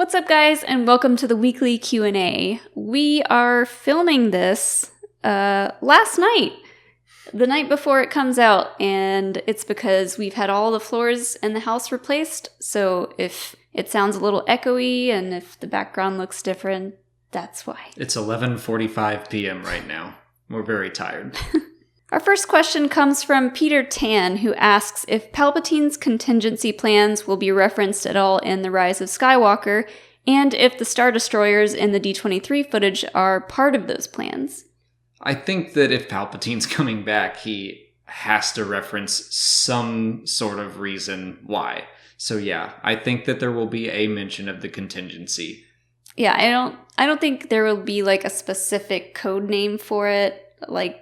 What's up, guys, and welcome to the weekly Q&A. We are filming this last night, the night before it comes out, and it's because we've had all the floors in the house replaced, so if it sounds a little echoey and if the background looks different, that's why. It's 11:45 p.m. right now. We're very tired. Our first question comes from Peter Tan, who asks if Palpatine's contingency plans will be referenced at all in The Rise of Skywalker, and if the Star Destroyers in the D23 footage are part of those plans. I think that if Palpatine's coming back, he has to reference some sort of reason why. So yeah, I think that there will be a mention of the contingency. Yeah, I don't think there will be like a specific code name for it, like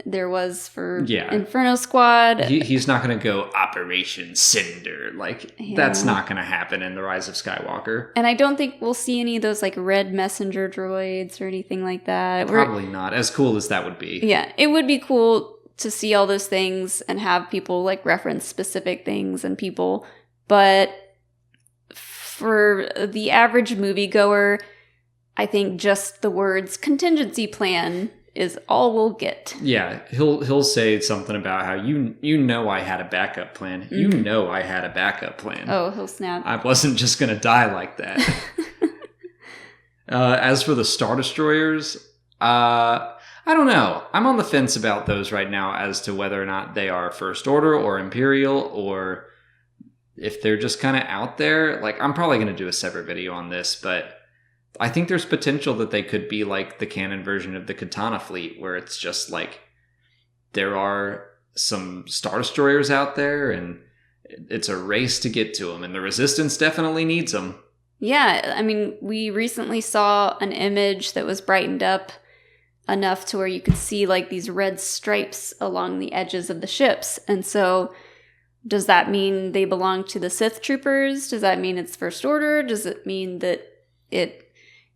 there was for Inferno Squad. He's not going to go Operation Cinder. That's not going to happen in The Rise of Skywalker. And I don't think we'll see any of those like red messenger droids or anything like that. Probably not. As cool as that would be. Yeah, it would be cool to see all those things and have people like reference specific things and people. But for the average moviegoer, I think just the words contingency plan is all we'll get. Yeah, he'll say something about how you know I had a backup plan. Mm-hmm. You know I had a backup plan. Oh, he'll snap. I wasn't just going to die like that. As for the Star Destroyers, I don't know. I'm on the fence about those right now as to whether or not they are First Order or Imperial, or if they're just kind of out there. Like, I'm probably going to do a separate video on this, but I think there's potential that they could be like the canon version of the Katana fleet, where it's just like there are some Star Destroyers out there and it's a race to get to them, and the Resistance definitely needs them. Yeah, I mean, we recently saw an image that was brightened up enough to where you could see like these red stripes along the edges of the ships, and so does that mean they belong to the Sith troopers? Does that mean it's First Order? Does it mean that it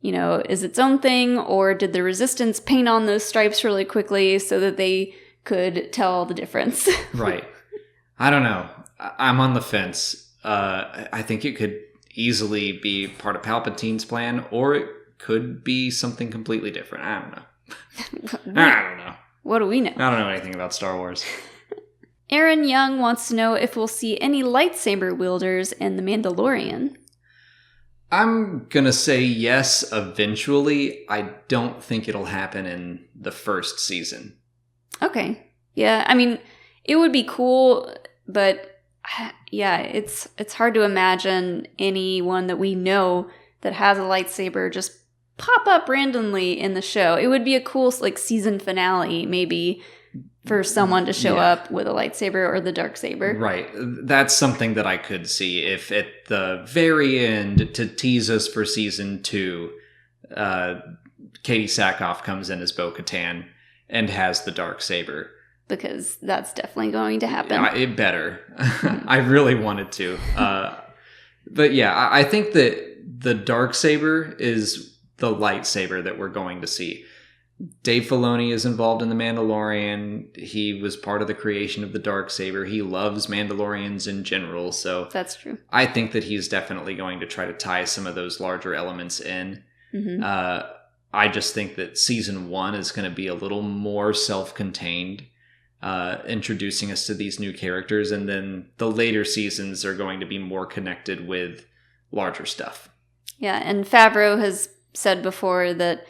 is its own thing, or did the Resistance paint on those stripes really quickly so that they could tell the difference? Right. I don't know. I'm on the fence. I think it could easily be part of Palpatine's plan, or it could be something completely different. I don't know. I don't know. What do we know? I don't know anything about Star Wars. Aaron Young wants to know if we'll see any lightsaber wielders in The Mandalorian. I'm gonna say yes eventually. I don't think it'll happen in the first season. Okay. Yeah, I mean, it would be cool, but yeah, it's hard to imagine anyone that we know that has a lightsaber just pop up randomly in the show. It would be a cool like season finale, maybe, for someone to show up with a lightsaber or the dark saber. Right. That's something that I could see if at the very end, to tease us for season 2, Katie Sackhoff comes in as Bo-Katan and has the dark saber. Because that's definitely going to happen. It better. I really wanted to. But yeah, I think that the dark saber is the lightsaber that we're going to see. Dave Filoni is involved in The Mandalorian. He was part of the creation of the Darksaber. He loves Mandalorians in general, so that's true. I think that he's definitely going to try to tie some of those larger elements in. Mm-hmm. I just think that season 1 is going to be a little more self-contained, introducing us to these new characters, and then the later seasons are going to be more connected with larger stuff. Yeah, and Favreau has said before that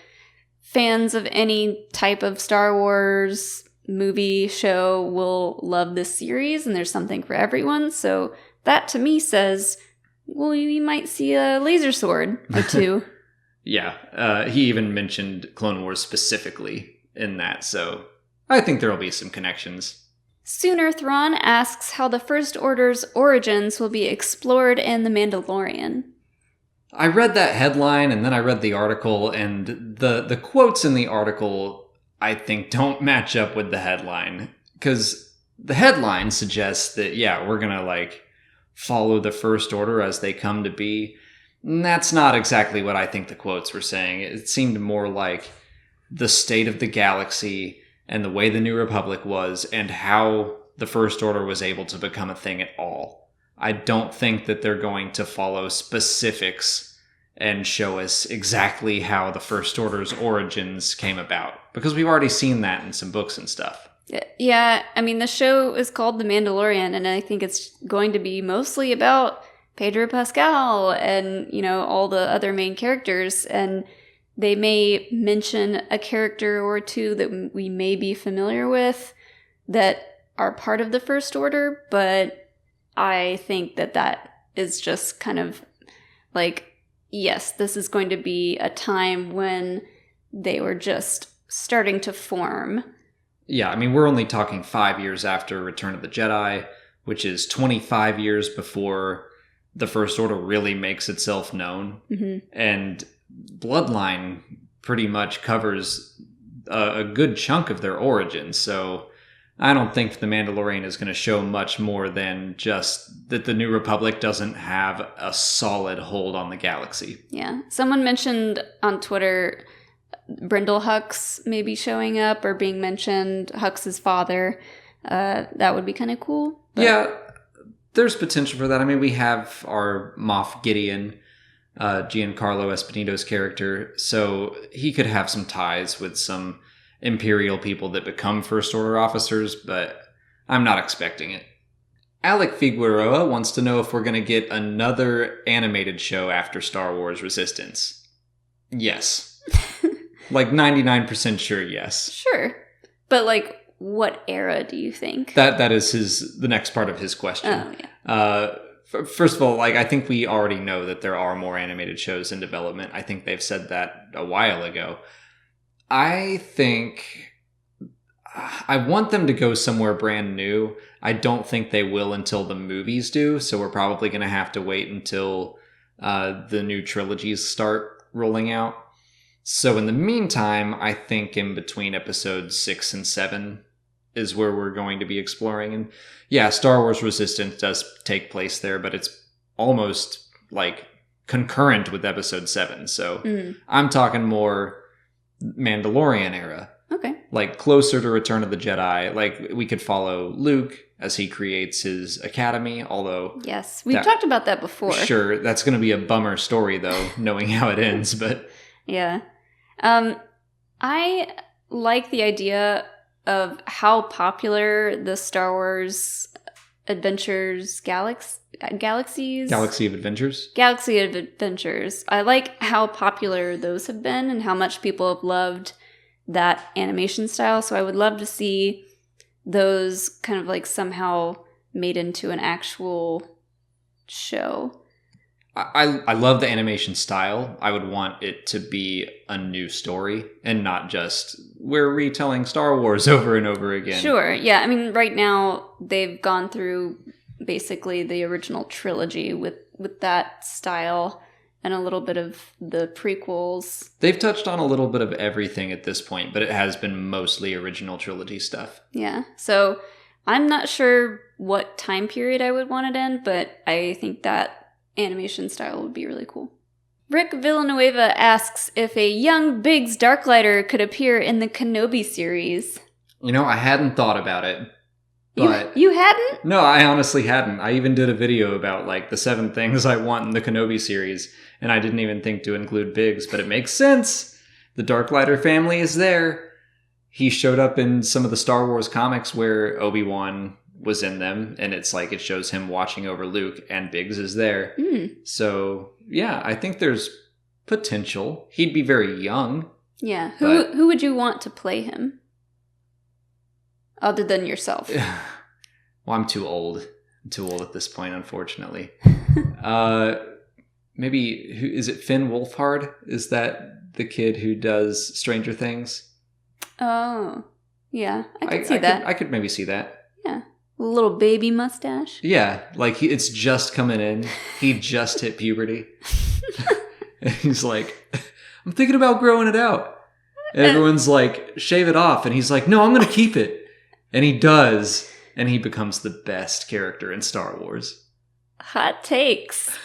fans of any type of Star Wars movie show will love this series, and there's something for everyone. So that to me says, well, you might see a laser sword or two. Yeah, he even mentioned Clone Wars specifically in that, so I think there will be some connections. Sooner Thrawn asks how the First Order's origins will be explored in The Mandalorian. I read that headline and then I read the article, and the quotes in the article I think don't match up with the headline, because the headline suggests that we're gonna like follow the First Order as they come to be. And that's not exactly what I think the quotes were saying. It seemed more like the state of the galaxy and the way the New Republic was and how the First Order was able to become a thing at all. I don't think that they're going to follow specifics and show us exactly how the First Order's origins came about. Because we've already seen that in some books and stuff. Yeah, I mean, the show is called The Mandalorian, and I think it's going to be mostly about Pedro Pascal and, all the other main characters. And they may mention a character or two that we may be familiar with that are part of the First Order, but I think that is just kind of like, yes, this is going to be a time when they were just starting to form. Yeah, I mean, we're only talking 5 years after Return of the Jedi, which is 25 years before the First Order really makes itself known. Mm-hmm. And Bloodline pretty much covers a good chunk of their origins, so I don't think The Mandalorian is going to show much more than just that the New Republic doesn't have a solid hold on the galaxy. Yeah. Someone mentioned on Twitter Brindle Hux maybe showing up or being mentioned, Hux's father. That would be kind of cool. But... Yeah, there's potential for that. I mean, we have our Moff Gideon, Giancarlo Esposito's character, so he could have some ties with some Imperial people that become First Order officers, but I'm not expecting it. Alec Figueroa wants to know if we're going to get another animated show after Star Wars Resistance. Yes. Like 99% sure yes. Sure. But like, what era do you think? That is the next part of his question. Oh, yeah. First of all, like, I think we already know that there are more animated shows in development. I think they've said that a while ago. I think I want them to go somewhere brand new. I don't think they will until the movies do, so we're probably going to have to wait until the new trilogies start rolling out. So in the meantime, I think in between episodes 6 and 7 is where we're going to be exploring. And yeah, Star Wars Resistance does take place there, but it's almost like concurrent with episode 7. So I'm talking more Mandalorian era. Okay. Like closer to Return of the Jedi. Like we could follow Luke as he creates his academy, although... Yes, we've talked about that before. Sure, that's going to be a bummer story though, knowing how it ends, but... Yeah. I like the idea of how popular the Star Wars Adventures Galaxy of Adventures. I like how popular those have been and how much people have loved that animation style. So I would love to see those kind of like somehow made into an actual show. I love the animation style. I would want it to be a new story and not just we're retelling Star Wars over and over again. Sure. Yeah. I mean, right now they've gone through basically the original trilogy with that style and a little bit of the prequels. They've touched on a little bit of everything at this point, but it has been mostly original trilogy stuff. Yeah. So I'm not sure what time period I would want it in, but I think that animation style would be really cool. Rick Villanueva asks if a young Biggs Darklighter could appear in the Kenobi series. I hadn't thought about it. But you hadn't? No, I honestly hadn't. I even did a video about like the 7 things I want in the Kenobi series, and I didn't even think to include Biggs, but it makes sense. The Darklighter family is there. He showed up in some of the Star Wars comics where Obi-Wan was in them, and it's like it shows him watching over Luke, and Biggs is there. So yeah, I think there's potential. He'd be very young. Yeah. Who would you want to play him other than yourself? Well, I'm too old. I'm too old at this point, unfortunately. Maybe is it Finn Wolfhard? Is that the kid who does Stranger Things? Oh, yeah, I could see that. I could maybe see that. Yeah. A little baby mustache. Yeah, like it's just coming in. He just hit puberty. And he's like, I'm thinking about growing it out. And everyone's like, shave it off. And he's like, no, I'm going to keep it. And he does. And he becomes the best character in Star Wars. Hot takes.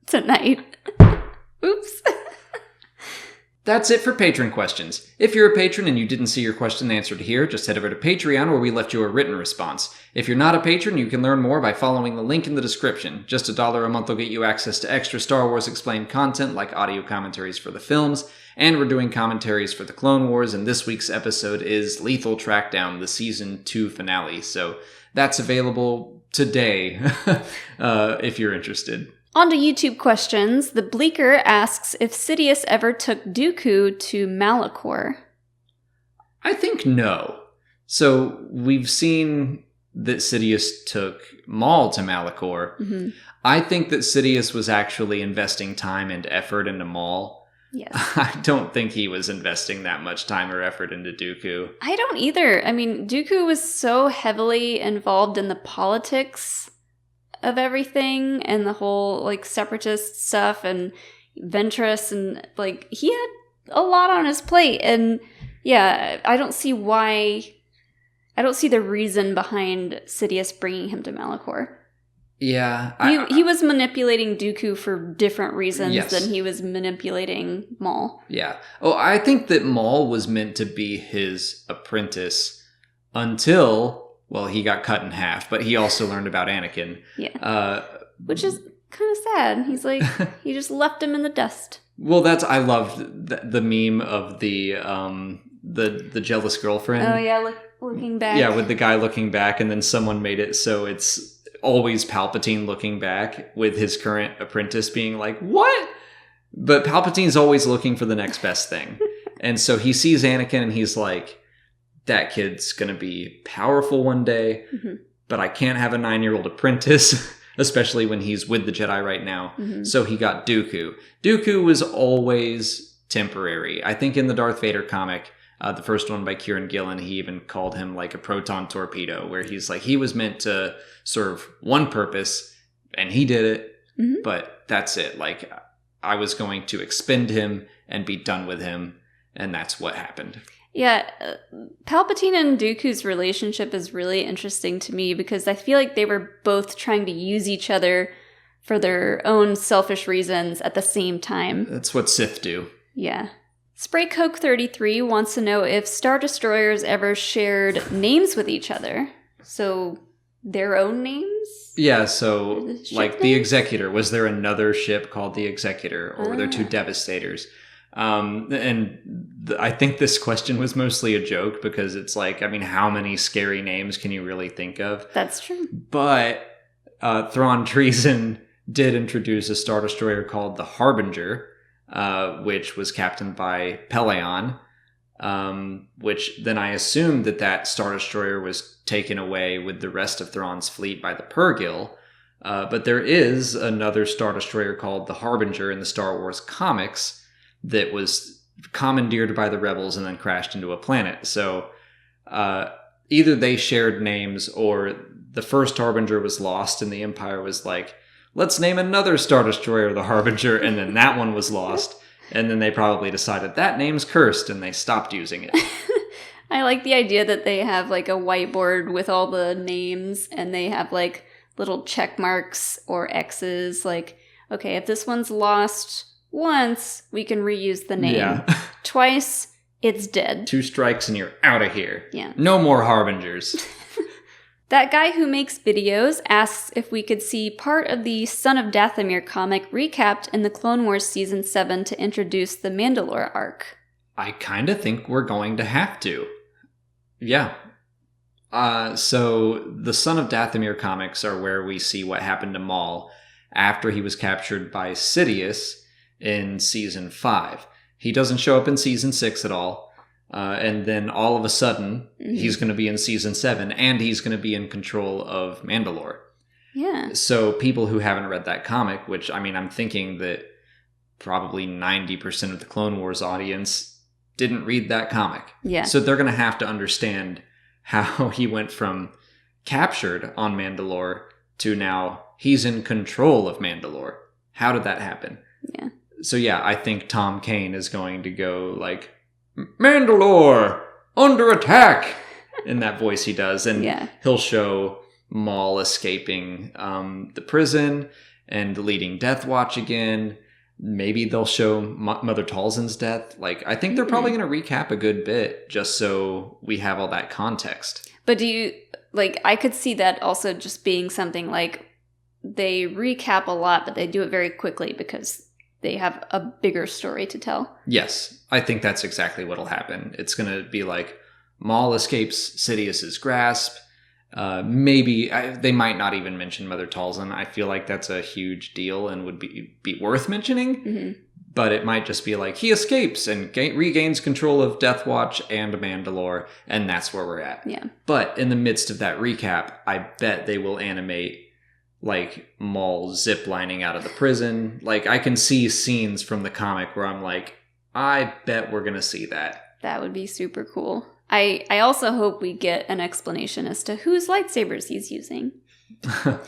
Tonight. Oops. That's it for patron questions. If you're a patron and you didn't see your question answered here, just head over to Patreon where we left you a written response. If you're not a patron, you can learn more by following the link in the description. Just $1 a month will get you access to extra Star Wars Explained content like audio commentaries for the films, and we're doing commentaries for the Clone Wars, and this week's episode is Lethal Trackdown, the Season 2 finale. So that's available today if you're interested. On to YouTube questions. The Bleaker asks if Sidious ever took Dooku to Malachor. I think no. So we've seen that Sidious took Maul to Malachor. Mm-hmm. I think that Sidious was actually investing time and effort into Maul. Yes. I don't think he was investing that much time or effort into Dooku. I don't either. I mean, Dooku was so heavily involved in the politics of everything and the whole like separatist stuff and Ventress, and like he had a lot on his plate, and yeah, I don't see the reason behind Sidious bringing him to Malachor. Yeah. He was manipulating Dooku for different reasons yes. than he was manipulating Maul. Yeah. Oh, I think that Maul was meant to be his apprentice until, well, he got cut in half, but he also learned about Anakin. Yeah. Which is kind of sad. He's like, he just left him in the dust. Well, I loved the meme of the jealous girlfriend. Oh, yeah, looking back. Yeah, with the guy looking back, and then someone made it so it's always Palpatine looking back with his current apprentice being like, what? But Palpatine's always looking for the next best thing. And so he sees Anakin and he's like, that kid's going to be powerful one day, but I can't have a 9-year-old apprentice, especially when he's with the Jedi right now. Mm-hmm. So he got Dooku. Dooku was always temporary. I think in the Darth Vader comic, the first one by Kieran Gillen, he even called him like a proton torpedo, where he's like, he was meant to serve one purpose and he did it, but that's it. Like, I was going to expend him and be done with him, and that's what happened. Yeah, Palpatine and Dooku's relationship is really interesting to me because I feel like they were both trying to use each other for their own selfish reasons at the same time. That's what Sith do. Yeah. Spray Coke 33 wants to know if Star Destroyers ever shared names with each other. So, their own names? Yeah, so, like, names? the Executor. Was there another ship called the Executor? Or were there two Devastators? I think this question was mostly a joke because it's like, I mean, how many scary names can you really think of? That's true. But Thrawn Treason did introduce a Star Destroyer called the Harbinger, which was captained by Peleon, which then I assumed that Star Destroyer was taken away with the rest of Thrawn's fleet by the Purrgil. But there is another Star Destroyer called the Harbinger in the Star Wars comics that was commandeered by the rebels and then crashed into a planet. So either they shared names or the first Harbinger was lost and the Empire was like, let's name another Star Destroyer the Harbinger, and then that one was lost. And then they probably decided that name's cursed and they stopped using it. I like the idea that they have like a whiteboard with all the names and they have like little check marks or X's. Like, okay, if this one's lost once, we can reuse the name. Yeah. Twice, it's dead. 2 strikes and you're out of here. Yeah. No more Harbingers. That guy who makes videos asks if we could see part of the Son of Dathomir comic recapped in the Clone Wars Season 7 to introduce the Mandalore arc. I kind of think we're going to have to. Yeah. So the Son of Dathomir comics are where we see what happened to Maul after he was captured by Sidious in Season 5. He doesn't show up in Season 6 at all. And then all of a sudden, he's going to be in Season 7, and he's going to be in control of Mandalore. Yeah. So people who haven't read that comic, which, I mean, I'm thinking that probably 90% of the Clone Wars audience didn't read that comic. Yeah. So they're going to have to understand how he went from captured on Mandalore to now he's in control of Mandalore. How did that happen? Yeah. So yeah, I think Tom Kane is going to go like, Mandalore, under attack, in that voice he does. And he'll show Maul escaping the prison and leading Death Watch again. Maybe they'll show Mother Talzin's death. Like, I think they're probably going to recap a good bit just so we have all that context. But do you, like, I could see that also just being something like they recap a lot, but they do it very quickly because they have a bigger story to tell. Yes, I think that's exactly what'll happen. It's going to be like Maul escapes Sidious's grasp. Maybe they might not even mention Mother Talzin. I feel like that's a huge deal and would be worth mentioning. Mm-hmm. But it might just be like he escapes and regains control of Death Watch and Mandalore, and that's where we're at. Yeah. But in the midst of that recap, I bet they will animate like Maul ziplining out of the prison. Like, I can see scenes from the comic where I'm like, I bet we're gonna see that. That would be super cool. I also hope we get an explanation as to whose lightsabers he's using.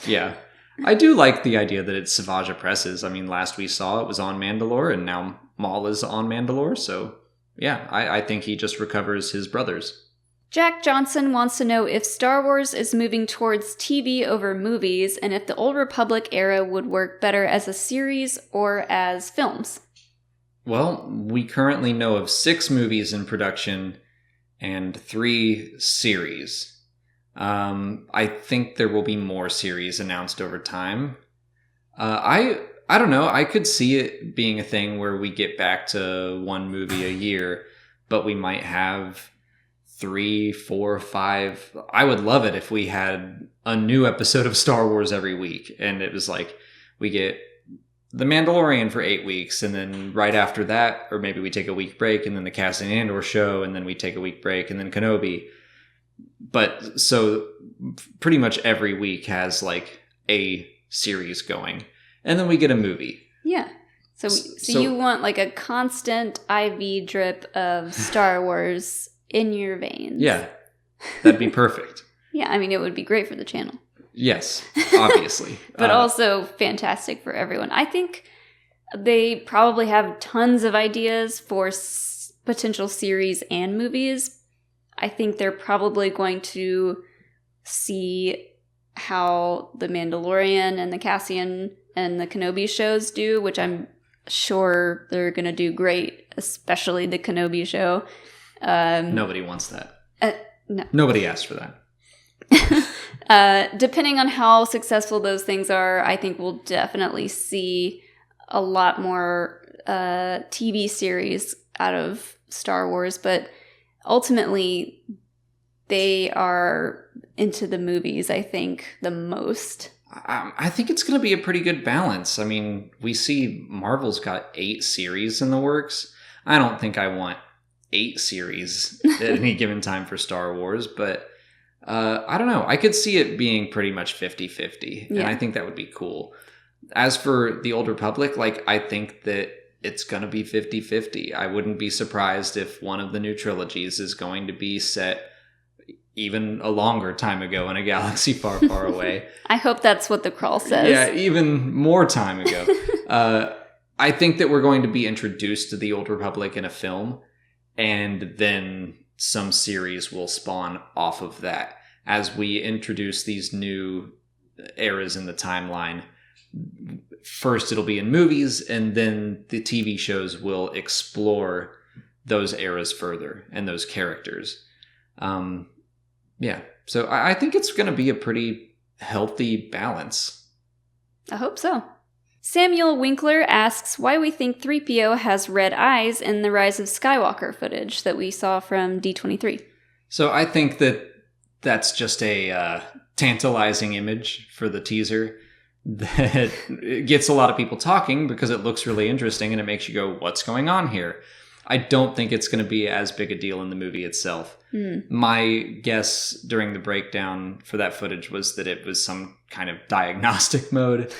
Yeah. I do like the idea that it's Savage Opresses. I mean, last we saw it was on Mandalore, and now Maul is on Mandalore. So, yeah, I think he just recovers his brothers. Jack Johnson wants to know if Star Wars is moving towards TV over movies, and if the Old Republic era would work better as a series or as films. Well, we currently know of 6 movies in production and 3 series. I think there will be more series announced over time. I don't know. I could see it being a thing where we get back to 1 movie a year, but we might have 3, 4, 5. I would love it if we had a new episode of Star Wars every week, and it was like we get The Mandalorian for 8 weeks, and then right after that, or maybe we take a week break, and then the Cassian Andor show, and then we take a week break, and then Kenobi. But so pretty much every week has like a series going, and then we get a movie. Yeah. So you want like a constant IV drip of Star Wars in your veins. Yeah. That'd be perfect. Yeah, I mean, it would be great for the channel. Yes, obviously. But also fantastic for everyone. I think they probably have tons of ideas for potential series and movies. I think they're probably going to see how the Mandalorian and the Cassian and the Kenobi shows do, which I'm sure they're going to do great, especially the Kenobi show. Nobody wants that. No. Nobody asked for that. Depending on how successful those things are, I think we'll definitely see a lot more TV series out of Star Wars, but ultimately they are into the movies, I think, the most. I think it's going to be a pretty good balance. I mean, we see Marvel's got 8 series in the works. I don't think I want 8 series at any given time for Star Wars, but I don't know. I could see it being pretty much 50-50, and I think that would be cool. As for the Old Republic, like, I think that it's going to be 50-50. I wouldn't be surprised if one of the new trilogies is going to be set even a longer time ago in a galaxy far, far away. I hope that's what the crawl says. Yeah, even more time ago. I think that we're going to be introduced to the Old Republic in a film, and then some series will spawn off of that as we introduce these new eras in the timeline. First it'll be in movies, and then the TV shows will explore those eras further and those characters. Yeah, so I think it's going to be a pretty healthy balance. I hope so. Samuel Winkler asks why we think Threepio has red eyes in the Rise of Skywalker footage that we saw from D23. So I think that that's just a tantalizing image for the teaser that gets a lot of people talking because it looks really interesting and it makes you go, what's going on here? I don't think it's going to be as big a deal in the movie itself. My guess during the breakdown for that footage was that it was some kind of diagnostic mode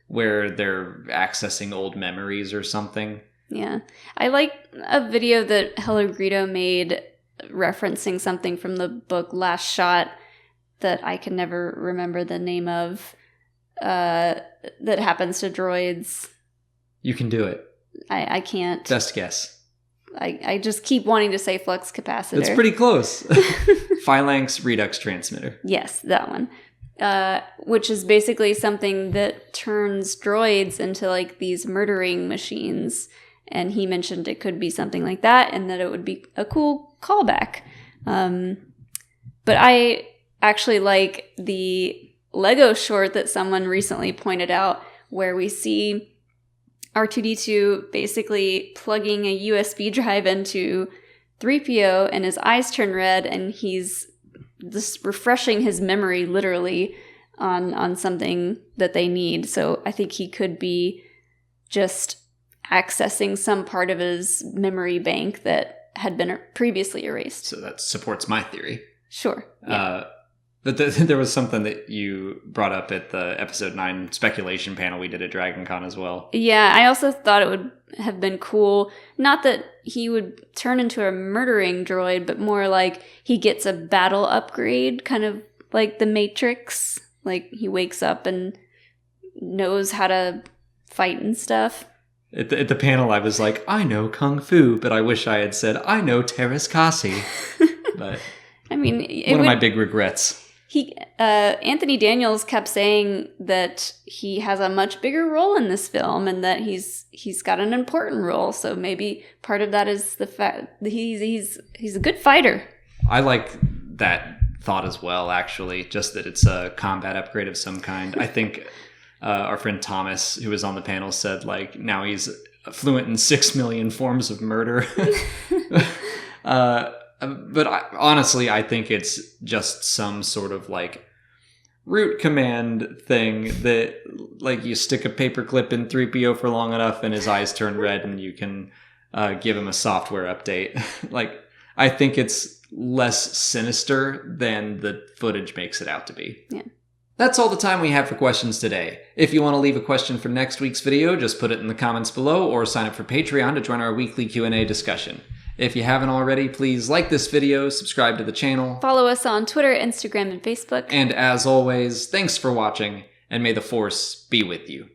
where they're accessing old memories or something. Yeah. I like a video that Hello Greedo made referencing something from the book Last Shot that I can never remember the name of, that happens to droids. You can do it. I can't. Best guess. I just keep wanting to say flux capacitor. It's pretty close. Phalanx Redux Transmitter. Yes, that one. which is basically something that turns droids into like these murdering machines. And he mentioned it could be something like that and that it would be a cool callback. But I actually like the Lego short that someone recently pointed out where we see R2-D2 basically plugging a USB drive into 3PO and his eyes turn red and he's just refreshing his memory literally on something that they need. So I think he could be just accessing some part of his memory bank that had been previously erased. So that supports my theory. Sure. Yeah. But there was something that you brought up at the episode 9 speculation panel we did at Dragon Con as well. Yeah, I also thought it would have been cool. Not that he would turn into a murdering droid, but more like he gets a battle upgrade, kind of like the Matrix. Like he wakes up and knows how to fight and stuff. At the panel, I was like, I know Kung Fu, but I wish I had said, I know Teräs Käsi. But I mean, one of my big regrets. Anthony Daniels kept saying that he has a much bigger role in this film and that he's got an important role. So maybe part of that is the fact that he's a good fighter. I like that thought as well, actually, just that it's a combat upgrade of some kind. I think our friend Thomas, who was on the panel, said like now he's fluent in 6 million forms of murder. But honestly, I think it's just some sort of like root command thing that like you stick a paperclip in 3PO for long enough and his eyes turn red and you can give him a software update. Like, I think it's less sinister than the footage makes it out to be. Yeah. That's all the time we have for questions today. If you want to leave a question for next week's video, just put it in the comments below or sign up for Patreon to join our weekly Q&A discussion. If you haven't already, please like this video, subscribe to the channel. Follow us on Twitter, Instagram, and Facebook. And as always, thanks for watching, and may the Force be with you.